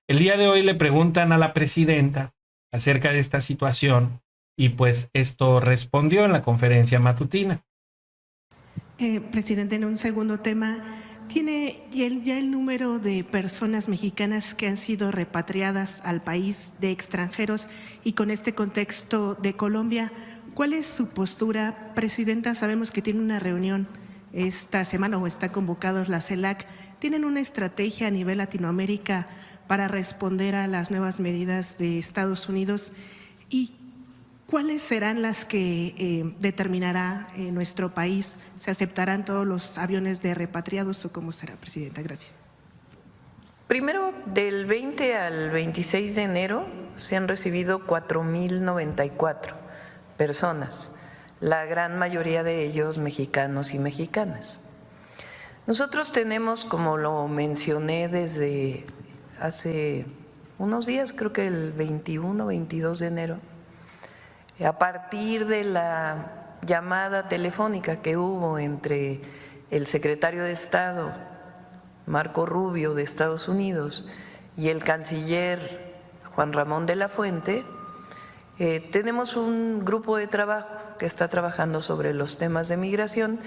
El día de hoy le preguntan a la presidenta acerca de esta situación y pues esto respondió en la conferencia matutina. Presidente, en un segundo tema, ¿tiene ya el número de personas mexicanas que han sido repatriadas al país de extranjeros? Y con este contexto de Colombia, ¿cuál es su postura, presidenta? Sabemos que tiene una reunión esta semana o está convocado la CELAC. ¿Tienen una estrategia a nivel Latinoamérica para responder a las nuevas medidas de Estados Unidos? ¿Y cuáles serán las que determinará nuestro país? ¿Se aceptarán todos los aviones de repatriados o cómo será, presidenta? Gracias. Primero, del 20 al 26 de enero se han recibido 4.094 personas, la gran mayoría de ellos mexicanos y mexicanas. Nosotros tenemos, como lo mencioné desde hace unos días, creo que el 21 o 22 de enero, a partir de la llamada telefónica que hubo entre el secretario de Estado, Marco Rubio, de Estados Unidos, y el canciller Juan Ramón de la Fuente, tenemos un grupo de trabajo que está trabajando sobre los temas de migración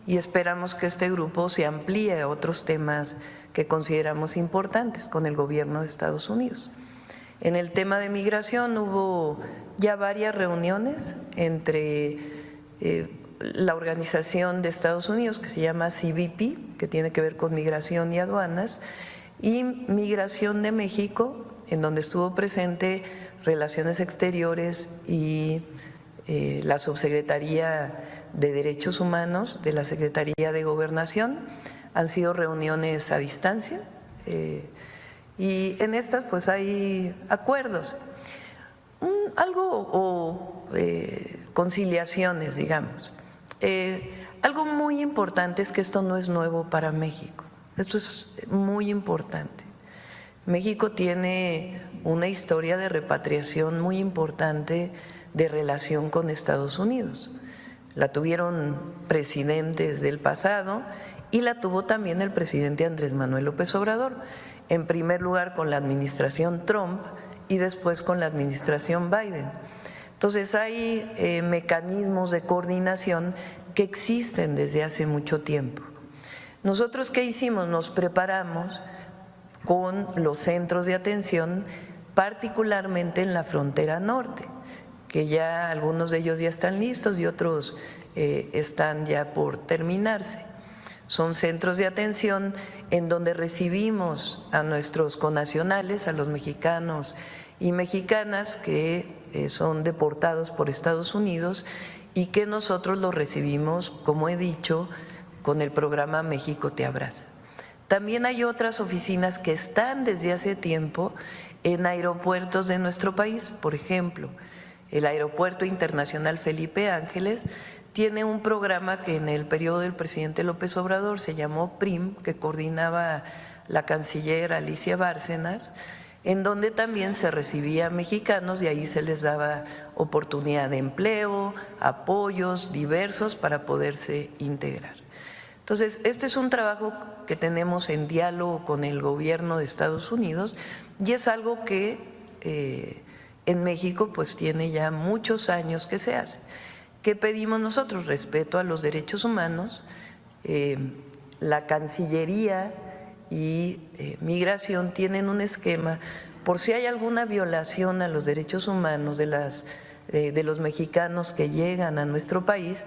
y esperamos que este grupo se amplíe a otros temas que consideramos importantes con el gobierno de Estados Unidos. En el tema de migración hubo ya varias reuniones entre la organización de Estados Unidos que se llama CBP, que tiene que ver con migración y aduanas, y Migración de México, en donde estuvo presente Relaciones Exteriores y la Subsecretaría de Derechos Humanos de la Secretaría de Gobernación. Han sido reuniones a distancia y en estas pues hay acuerdos, conciliaciones, digamos. Algo muy importante es que esto no es nuevo para México, esto es muy importante. México tiene una historia de repatriación muy importante de relación con Estados Unidos. La tuvieron presidentes del pasado y la tuvo también el presidente Andrés Manuel López Obrador, en primer lugar con la administración Trump y después con la administración Biden. Entonces hay mecanismos de coordinación que existen desde hace mucho tiempo. Nosotros, ¿qué hicimos? Nos preparamos con los centros de atención, particularmente en la frontera norte, que ya algunos de ellos ya están listos y otros están ya por terminarse. Son centros de atención en donde recibimos a nuestros connacionales, a los mexicanos y mexicanas que son deportados por Estados Unidos y que nosotros los recibimos, como he dicho, con el programa México Te Abraza. También hay otras oficinas que están desde hace tiempo en aeropuertos de nuestro país. Por ejemplo, el Aeropuerto Internacional Felipe Ángeles tiene un programa que en el periodo del presidente López Obrador se llamó PRIM, que coordinaba la canciller Alicia Bárcenas, en donde también se recibía a mexicanos y ahí se les daba oportunidad de empleo, apoyos diversos para poderse integrar. Entonces, este es un trabajo que tenemos en diálogo con el gobierno de Estados Unidos y es algo que en México pues tiene ya muchos años que se hace. ¿Qué pedimos nosotros? Respeto a los derechos humanos. La Cancillería y Migración tienen un esquema por si hay alguna violación a los derechos humanos de los mexicanos que llegan a nuestro país,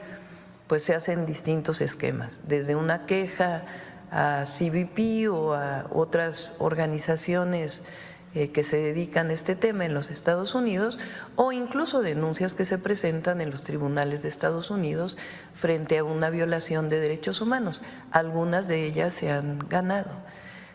pues se hacen distintos esquemas, desde una queja a CBP o a otras organizaciones que se dedican a este tema en los Estados Unidos, o incluso denuncias que se presentan en los tribunales de Estados Unidos frente a una violación de derechos humanos. Algunas de ellas se han ganado.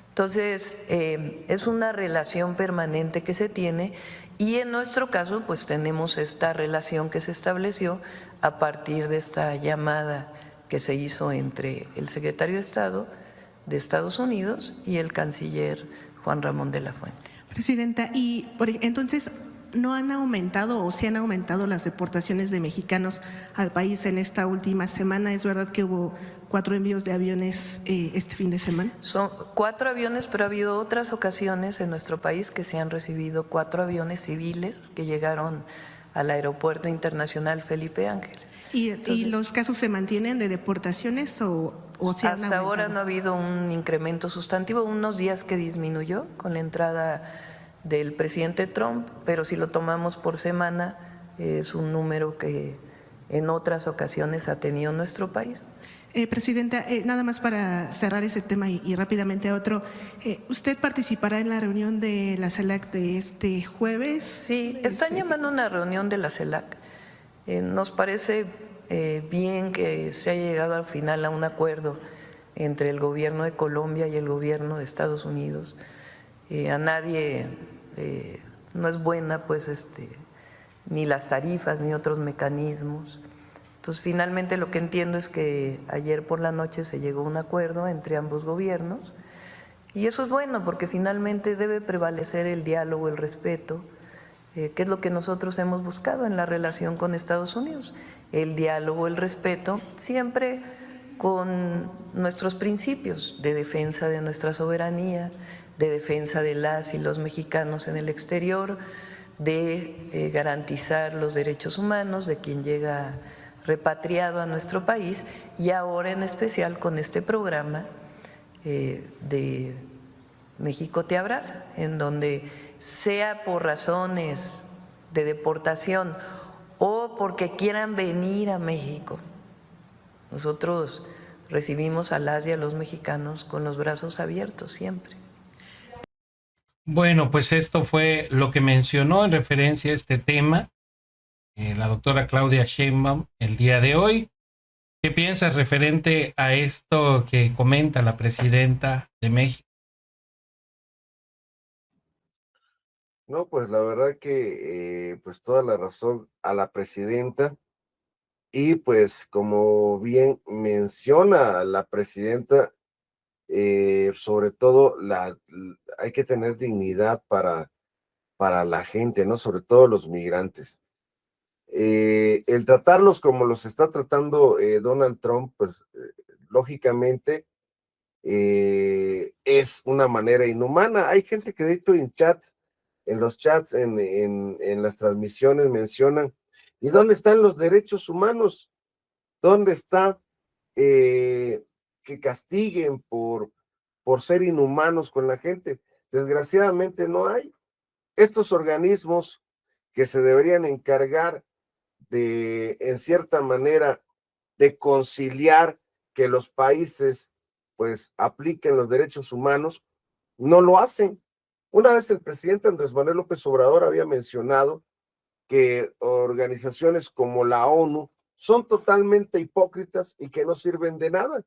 Entonces, es una relación permanente que se tiene y en nuestro caso pues tenemos esta relación que se estableció a partir de esta llamada que se hizo entre el secretario de Estado de Estados Unidos y el canciller Juan Ramón de la Fuente. Presidenta, y entonces, ¿no han aumentado o sí han aumentado las deportaciones de mexicanos al país en esta última semana? ¿Es verdad que hubo 4 envíos de aviones este fin de semana? Son 4 aviones, pero ha habido otras ocasiones en nuestro país que se han recibido 4 aviones civiles que llegaron al Aeropuerto Internacional Felipe Ángeles. ¿Y los casos se mantienen de deportaciones o se han hasta aumentado? ahora no ha habido un incremento sustantivo, unos días que disminuyó con la entrada del presidente Trump, pero si lo tomamos por semana es un número que en otras ocasiones ha tenido nuestro país. Presidenta, nada más para cerrar ese tema y rápidamente a otro, ¿usted participará en la reunión de la CELAC de este jueves? Sí, están llamando a una reunión de la CELAC. Nos parece bien que se haya llegado al final a un acuerdo entre el gobierno de Colombia y el gobierno de Estados Unidos. A nadie no es buena pues ni las tarifas ni otros mecanismos. Entonces finalmente lo que entiendo es que ayer por la noche se llegó a un acuerdo entre ambos gobiernos y eso es bueno porque finalmente debe prevalecer el diálogo, el respeto, que es lo que nosotros hemos buscado en la relación con Estados Unidos, el diálogo, el respeto, siempre con nuestros principios de defensa de nuestra soberanía, de defensa de las y los mexicanos en el exterior, de garantizar los derechos humanos de quien llega repatriado a nuestro país y ahora en especial con este programa de México te abraza, en donde sea por razones de deportación o porque quieran venir a México, nosotros recibimos a las y a los mexicanos con los brazos abiertos siempre. Bueno, pues esto fue lo que mencionó en referencia a este tema la doctora Claudia Sheinbaum el día de hoy. ¿Qué piensas referente a esto que comenta la presidenta de México? No, pues la verdad que pues toda la razón a la presidenta y pues como bien menciona la presidenta, sobre todo hay que tener dignidad para la gente, ¿no? Sobre todo los migrantes. El tratarlos como los está tratando Donald Trump, pues lógicamente es una manera inhumana. Hay gente que de hecho en los chats, en las transmisiones mencionan, ¿y dónde están los derechos humanos? ¿Dónde está que castiguen por ser inhumanos con la gente? Desgraciadamente no hay. Estos organismos que se deberían encargar de, en cierta manera, de conciliar que los países pues apliquen los derechos humanos, no lo hacen. Una vez el presidente Andrés Manuel López Obrador había mencionado que organizaciones como la ONU son totalmente hipócritas y que no sirven de nada.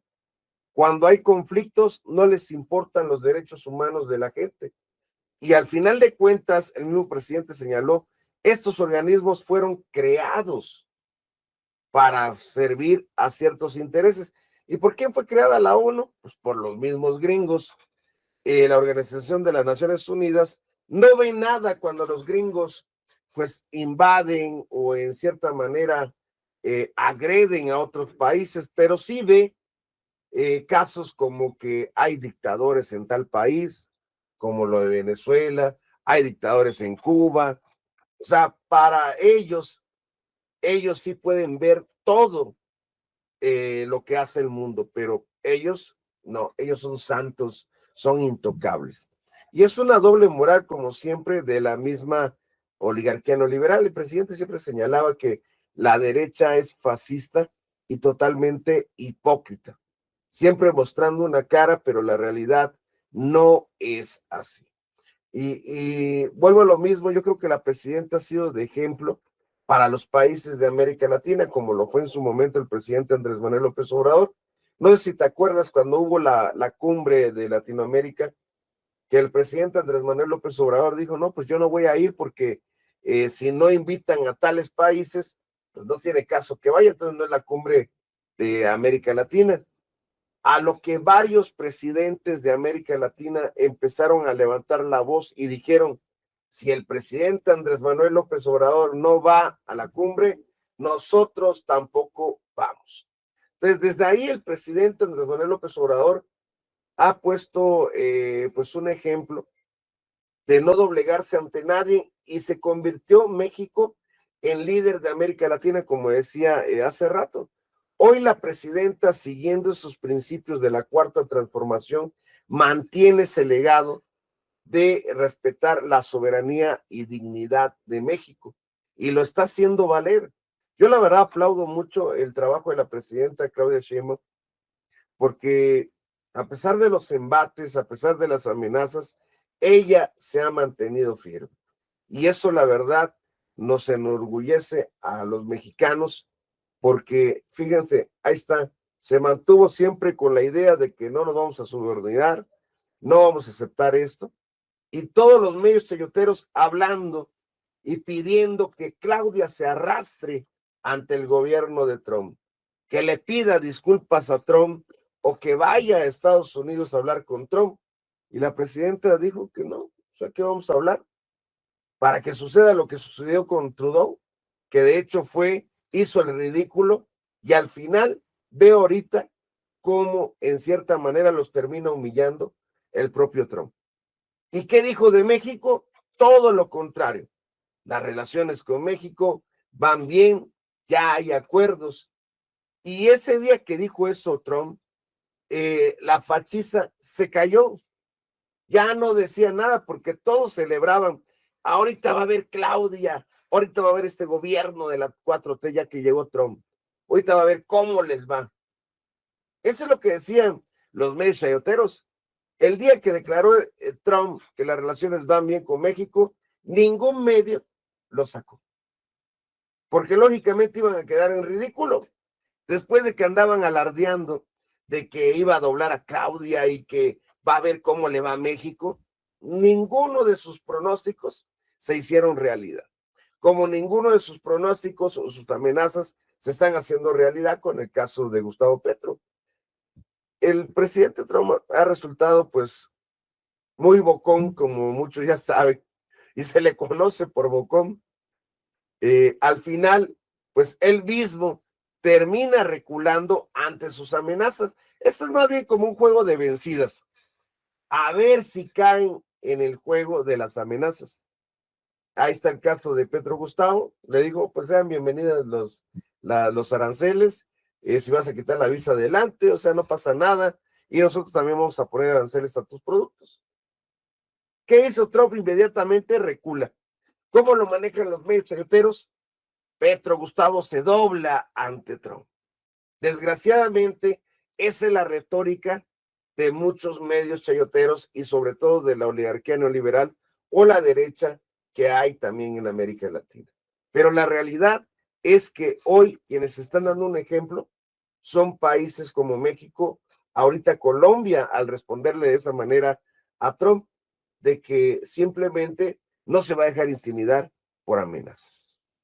Cuando hay conflictos, no les importan los derechos humanos de la gente. Y al final de cuentas, el mismo presidente señaló, estos organismos fueron creados para servir a ciertos intereses. ¿Y por quién fue creada la ONU? Pues por los mismos gringos. La Organización de las Naciones Unidas no ve nada cuando los gringos pues invaden o en cierta manera agreden a otros países, pero sí ve casos como que hay dictadores en tal país, como lo de Venezuela, hay dictadores en Cuba. O sea, para ellos sí pueden ver todo lo que hace el mundo, pero ellos no, ellos son santos, son intocables. Y es una doble moral, como siempre, de la misma oligarquía neoliberal. El presidente siempre señalaba que la derecha es fascista y totalmente hipócrita, siempre mostrando una cara, pero la realidad no es así. Y vuelvo a lo mismo, yo creo que la presidenta ha sido de ejemplo para los países de América Latina, como lo fue en su momento el presidente Andrés Manuel López Obrador. No sé si te acuerdas cuando hubo la cumbre de Latinoamérica, que el presidente Andrés Manuel López Obrador dijo, no, pues yo no voy a ir porque si no invitan a tales países, pues no tiene caso que vaya, entonces no es la cumbre de América Latina. a lo que varios presidentes de América Latina empezaron a levantar la voz y dijeron, si el presidente Andrés Manuel López Obrador no va a la cumbre, nosotros tampoco vamos. Entonces, desde ahí el presidente Andrés Manuel López Obrador ha puesto pues un ejemplo de no doblegarse ante nadie y se convirtió México en líder de América Latina, como decía hace rato. Hoy la presidenta, siguiendo esos principios de la Cuarta Transformación, mantiene ese legado de respetar la soberanía y dignidad de México y lo está haciendo valer. Yo la verdad aplaudo mucho el trabajo de la presidenta Claudia Sheinbaum, porque a pesar de los embates, a pesar de las amenazas, ella se ha mantenido firme. Y eso, la verdad, nos enorgullece a los mexicanos, porque fíjense, ahí está, se mantuvo siempre con la idea de que no nos vamos a subordinar, no vamos a aceptar esto, y todos los medios chayoteros hablando y pidiendo que Claudia se arrastre ante el gobierno de Trump, que le pida disculpas a Trump o que vaya a Estados Unidos a hablar con Trump. Y la presidenta dijo que no, o sea, ¿qué vamos a hablar? Para que suceda lo que sucedió con Trudeau, que de hecho hizo el ridículo y al final veo ahorita cómo en cierta manera los termina humillando el propio Trump. ¿Y qué dijo de México? Todo lo contrario. Las relaciones con México van bien, ya hay acuerdos. Y ese día que dijo eso Trump, la fachiza se cayó. Ya no decía nada porque todos celebraban. Ahorita va a haber Claudia, ahorita va a haber este gobierno de la 4T ya que llegó Trump. Ahorita va a ver cómo les va. Eso es lo que decían los medios chayoteros. El día que declaró Trump que las relaciones van bien con México, ningún medio lo sacó. Porque lógicamente iban a quedar en ridículo. Después de que andaban alardeando de que iba a doblar a Claudia y que va a ver cómo le va a México, ninguno de sus pronósticos se hicieron realidad. Como ninguno de sus pronósticos o sus amenazas se están haciendo realidad con el caso de Gustavo Petro. El presidente Trump ha resultado pues muy bocón, como muchos ya saben, y se le conoce por bocón. Al final, pues él mismo termina reculando ante sus amenazas. Esto es más bien como un juego de vencidas. A ver si caen en el juego de las amenazas. Ahí está el caso de Petro Gustavo. Le dijo, pues sean bienvenidos los aranceles. Si vas a quitar la visa, adelante. O sea, no pasa nada. Y nosotros también vamos a poner aranceles a tus productos. ¿Qué hizo Trump? Inmediatamente recula. ¿Cómo lo manejan los medios chayoteros? Petro Gustavo se dobla ante Trump. Desgraciadamente, esa es la retórica de muchos medios chayoteros y sobre todo de la oligarquía neoliberal o la derecha que hay también en América Latina. Pero la realidad es que hoy quienes están dando un ejemplo son países como México, ahorita Colombia, al responderle de esa manera a Trump, de que simplemente no se va a dejar intimidar por amenazas.